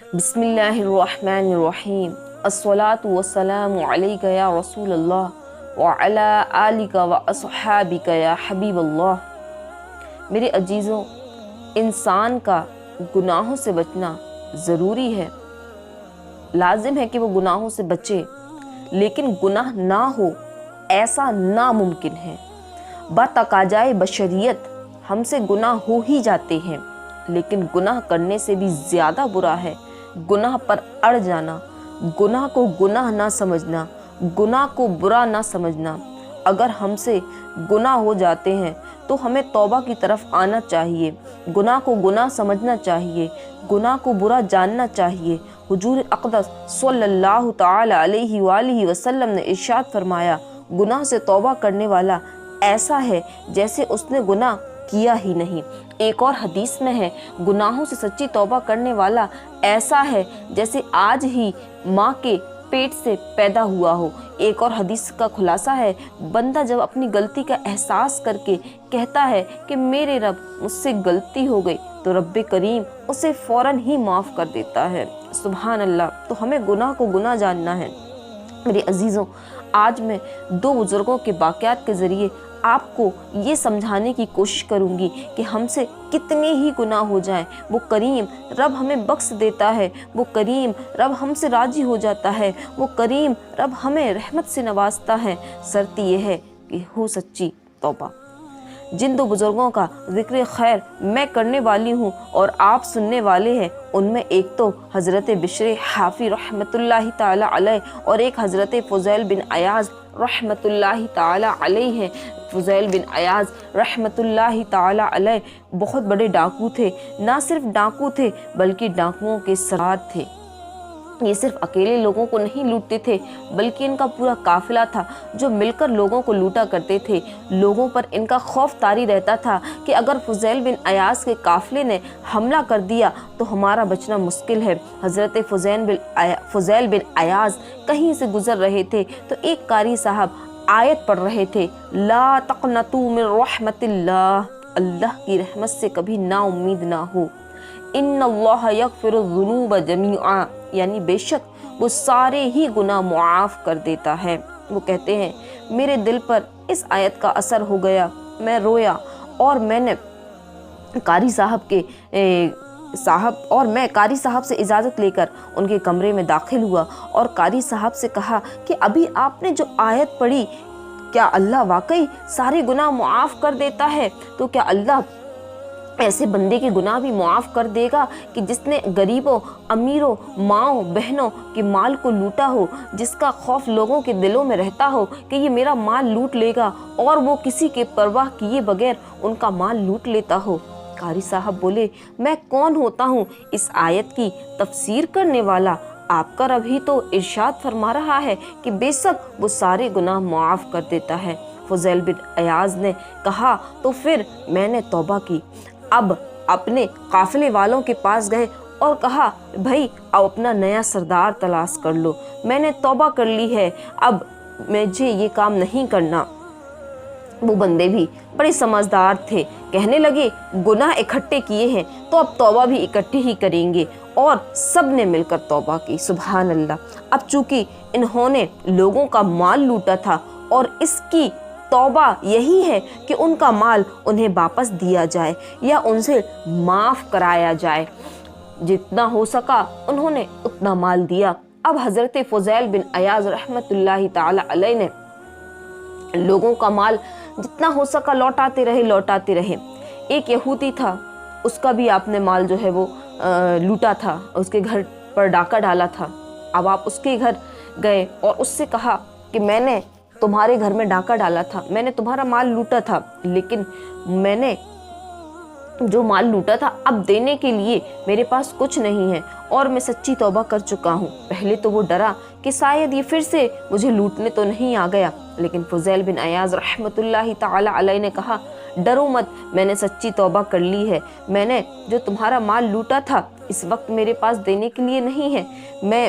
بسم اللہ الرحمن الرحیم الصلاۃ والسلام علیک یا رسول اللہ وعلی آلک واصحابک یا حبیب اللہ۔ میرے عزیزوں، انسان کا گناہوں سے بچنا ضروری ہے، لازم ہے کہ وہ گناہوں سے بچے، لیکن گناہ نہ ہو ایسا ناممکن ہے۔ بتقاضائے بشریت ہم سے گناہ ہو ہی جاتے ہیں، لیکن گناہ کرنے سے بھی زیادہ برا ہے گناہ پر اڑ جانا، گناہ کو گناہ نہ سمجھنا، گناہ کو برا نہ سمجھنا۔ اگر ہم سے گناہ ہو جاتے ہیں تو ہمیں توبہ کی طرف آنا چاہیے، گناہ کو گناہ سمجھنا چاہیے، گناہ کو برا جاننا چاہیے۔ حضور اقدس صلی اللہ تعالی علیہ وآلہ وسلم نے ارشاد فرمایا، گناہ سے توبہ کرنے والا ایسا ہے جیسے اس نے گناہ کیا ہی نہیں۔ ایک اور حدیث میں ہے، گناہوں سے سچی توبہ کرنے والا ایسا ہے جیسے آج ہی ماں کے پیٹ سے پیدا ہوا ہو۔ ایک اور حدیث کا خلاصہ ہے، بندہ جب اپنی غلطی کا احساس کر کے کہتا ہے کہ میرے رب مجھ سے غلطی ہو گئی، تو رب کریم اسے فوراً ہی معاف کر دیتا ہے۔ سبحان اللہ۔ تو ہمیں گناہ کو گناہ جاننا ہے۔ میرے عزیزوں، آج میں دو بزرگوں کے واقعات کے ذریعے آپ کو یہ سمجھانے کی کوشش کروں گی کہ ہم سے کتنے ہی گناہ ہو جائیں، وہ کریم رب ہمیں بخش دیتا ہے، وہ کریم رب ہم سے راضی ہو جاتا ہے، وہ کریم رب ہمیں رحمت سے نوازتا ہے۔ شرط یہ ہے کہ ہو سچی توبہ۔ جن دو بزرگوں کا ذکر خیر میں کرنے والی ہوں اور آپ سننے والے ہیں، ان میں ایک تو حضرت بشر حافی رحمۃ اللہ تعالی علیہ اور ایک حضرت فضیل بن عیاض رحمۃ اللہ تعالی علیہ ہیں۔ فضیل بن عیاض رحمۃ اللہ تعالی علیہ بہت بڑے ڈاکو تھے، نہ صرف ڈاکو تھے بلکہ ڈاکوؤں کے سردار تھے۔ یہ صرف اکیلے لوگوں کو نہیں لوٹتے تھے بلکہ ان کا پورا قافلہ تھا جو مل کر لوگوں کو لوٹا کرتے تھے۔ لوگوں پر ان کا خوف طاری رہتا تھا کہ اگر فضیل بن عیاض کے قافلے نے حملہ کر دیا تو ہمارا بچنا مشکل ہے۔ حضرت فضیل بن عیاض کہیں سے گزر رہے تھے تو ایک قاری صاحب آیت پڑھ رہے تھے، لا تقنطوا من رحمت اللہ، اللہ کی رحمت سے کبھی نا امید نہ ہو۔ ان اللہ یغفر الذنوب جمیعا، یعنی بے شک وہ سارے ہی گناہ معاف کر دیتا ہے۔ وہ کہتے ہیں میرے دل پر اس آیت کا اثر ہو گیا، میں رویا اور میں نے قاری صاحب سے اجازت لے کر ان کے کمرے میں داخل ہوا اور قاری صاحب سے کہا کہ ابھی آپ نے جو آیت پڑھی، کیا اللہ واقعی سارے گناہ معاف کر دیتا ہے؟ تو کیا اللہ ایسے بندے کے گناہ بھی معاف کر دے گا کہ جس نے غریبوں، امیروں، ماؤں، بہنوں کے مال کو لوٹا ہو، جس کا خوف لوگوں کے دلوں میں رہتا ہو کہ یہ میرا مال لوٹ لے گا، اور وہ کسی کے پرواہ کیے بغیر ان کا مال لوٹ لیتا ہو؟ قاری صاحب بولے، میں کون ہوتا ہوں اس آیت کی تفسیر کرنے والا؟ آپ کا رب ہی تو ارشاد فرما رہا ہے کہ بے شک وہ سارے گناہ معاف کر دیتا ہے۔ فضیل بن عیاض نے کہا تو پھر میں نے توبہ کی۔ اب اپنے قافلے والوں کے پاس گئے اور کہا، بھائی اب اپنا نیا سردار تلاش کر لو، میں نے توبہ کر لی ہے، اب مجھے یہ کام نہیں کرنا۔ وہ بندے بھی بڑے سمجھدار تھے، کہنے لگے گناہ اکٹھے کیے ہیں تو اب توبہ بھی اکٹھے ہی کریں گے، اور سب نے مل کر توبہ کی۔ سبحان اللہ۔ اب چونکہ انہوں نے لوگوں کا مال لوٹا تھا اور اس کی توبہ یہی ہے کہ ان کا مال انہیں واپس دیا جائے یا ان سے معاف کرایا جائے۔ جتنا ہو سکا انہوں نے اتنا مال دیا۔ اب حضرت فضیل بن عیاض رحمۃ اللہ تعالی علیہ نے لوگوں کا مال جتنا ہو سکا لوٹاتے رہے۔ ایک یہودی تھا، اس کا بھی آپ نے مال جو ہے وہ لوٹا تھا، اس کے گھر پر ڈاکہ ڈالا تھا۔ اب آپ اس کے گھر گئے اور اس سے کہا کہ میں نے تمہارے گھر میں ڈاکہ ڈالا تھا، میں نے تمہارا مال لوٹا تھا، لیکن میں نے جو مال لوٹا تھا اب دینے کے لیے میرے پاس کچھ نہیں ہے اور میں سچی توبہ کر چکا ہوں۔ پہلے تو وہ ڈرا کہ شاید یہ پھر سے مجھے لوٹنے تو نہیں آ گیا، لیکن فضیل بن عیاض رحمۃ اللہ تعالی علیہ نے کہا، ڈرو مت، میں نے سچی توبہ کر لی ہے، میں نے جو تمہارا مال لوٹا تھا اس وقت میرے پاس دینے کے لیے نہیں ہے، میں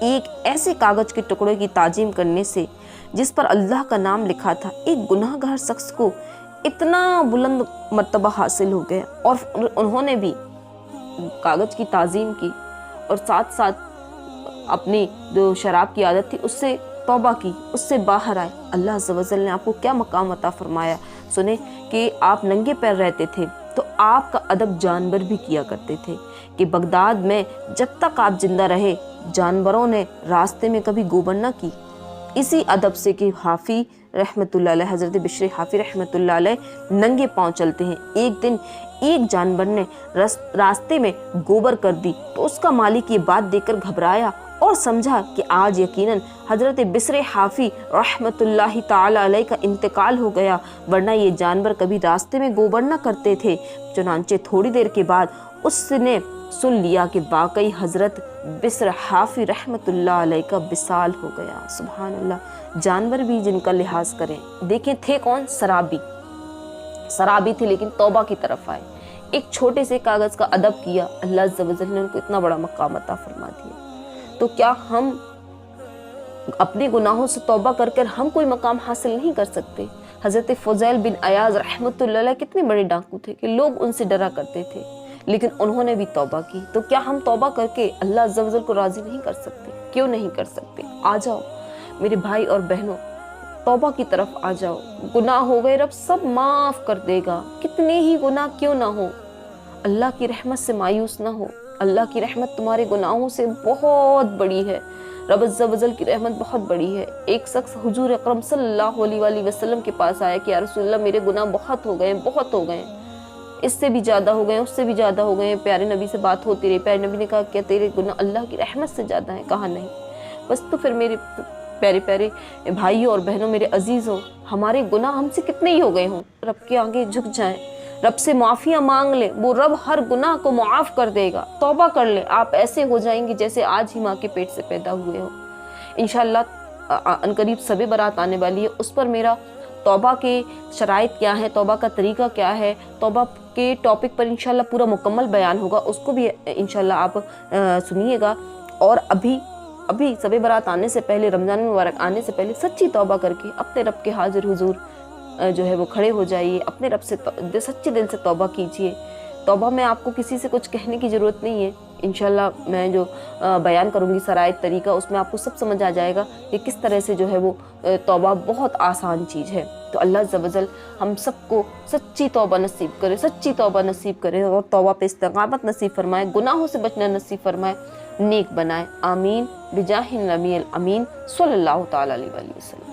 ایک ایسے کاغذ کے ٹکڑے کی تعظیم کرنے سے جس پر اللہ کا نام لکھا تھا، ایک گناہ گار شخص کو اتنا بلند مرتبہ حاصل ہو گیا، اور انہوں نے بھی کاغذ کی تعظیم کی اور ساتھ ساتھ اپنی جو شراب کی عادت تھی اس سے توبہ کی، اس سے باہر آئے۔ اللہ عز و جل نے آپ کو کیا مقام عطا فرمایا۔ سنیں کہ آپ ننگے پیر رہتے تھے تو آپ کا ادب جانور بھی کیا کرتے تھے، کہ بغداد میں جب تک آپ زندہ رہے جانوروں نے راستے میں کبھی گوبر نہ کی، اسی ادب سے کہ حافی رحمۃ اللہ علیہ، حضرت بشر حافی رحمۃ اللہ علیہ ننگے پاؤں چلتے ہیں، ایک دن ایک جانور نے راستے میں گوبر کر دی تو اس کا مالک یہ بات دیکھ کر گھبرایا اور سمجھا کہ آج یقیناً حضرت بشر حافی رحمۃ اللہ تعالی علیہ کا انتقال ہو گیا، ورنہ یہ جانور کبھی راستے میں گوبر نہ کرتے تھے۔ چنانچہ تھوڑی دیر کے بعد اس نے سن لیا کہ واقعی حضرت بشر حافی رحمۃ اللہ علیہ کا وصال ہو گیا۔ سبحان اللہ، جانور بھی جن کا لحاظ کریں۔ دیکھیں تھے کون؟ سرابی تھے لیکن توبہ کی طرف آئے، ایک چھوٹے سے کاغذ کا ادب کیا، اللہ عز و جل نے ان کو اتنا بڑا مقام عطا فرما دیا۔ تو کیا ہم اپنے گناہوں سے توبہ کر کر ہم کوئی مقام حاصل نہیں کر سکتے؟ حضرت فضیل بن عیاض رحمۃ اللہ علیہ کتنے بڑے ڈاکو تھے کہ لوگ ان سے ڈرا کرتے تھے، لیکن انہوں نے بھی توبہ کی۔ تو کیا ہم توبہ کر کے اللہ عز و جل کو راضی نہیں کر سکتے؟ کیوں نہیں کر سکتے؟ آ جاؤ میرے بھائی اور بہنوں، توبہ کی طرف آ جاؤ۔ گناہ ہو گئے، رب سب معاف کر دے گا، کتنے ہی گناہ کیوں نہ ہو۔ اللہ کی رحمت سے مایوس نہ ہو، اللہ کی رحمت تمہارے گناہوں سے بہت بڑی ہے، رب عز و جل کی رحمت بہت بڑی ہے۔ ایک شخص حضور اکرم صلی اللہ علیہ وآلہ وسلم کے پاس آیا کہ یا رسول اللہ میرے گناہ بہت ہو گئے، بہت ہو گئے، اس سے بھی زیادہ ہو گئے، اس سے بھی زیادہ ہو گئے۔ پیارے نبی سے بات ہوتی رہی، پیارے نبی نے کہا کیا تیرے گناہ اللہ کی رحمت سے زیادہ ہیں؟ کہا نہیں۔ بس تو پھر میرے پیارے پیارے بھائیوں اور بہنوں، میرے عزیزوں، ہمارے گناہ ہم سے کتنے ہی ہو گئے ہوں، رب کے آگے جھک جائیں، رب سے معافیاں مانگ لیں، وہ رب ہر گناہ کو معاف کر دے گا۔ توبہ کر لیں، آپ ایسے ہو جائیں گے جیسے آج ہی ماں کے پیٹ سے پیدا ہوئے ہو۔ انشاءاللہ عنقریب شب برات آنے والی ہے، اس پر میرا توبہ کے شرائط کیا ہے، توبہ کا طریقہ کیا ہے، توبہ کے ٹاپک پر انشاءاللہ پورا مکمل بیان ہوگا، اس کو بھی انشاءاللہ آپ سنیے گا۔ اور ابھی شب برات آنے سے پہلے، رمضان مبارک آنے سے پہلے سچی توبہ کر کے اپنے رب کے حاضر حضور جو ہے وہ کھڑے ہو جائیے، اپنے رب سے سچے دل سے توبہ کیجیے۔ توبہ میں آپ کو کسی سے کچھ کہنے کی ضرورت نہیں ہے، انشاءاللہ میں جو بیان کروں گی شرائط طریقہ، اس میں آپ کو سب سمجھ آ جائے گا کہ کس طرح سے جو ہے وہ توبہ بہت آسان چیز ہے۔ تو اللہ عز و جل ہم سب کو سچی توبہ نصیب کرے، سچی توبہ نصیب کرے، اور توبہ پہ استقامت نصیب فرمائے، گناہوں سے بچنا نصیب فرمائے، نیک بنائے۔ آمین بجاہ النبی الامین صلی اللہ تعالی علیہ وسلم۔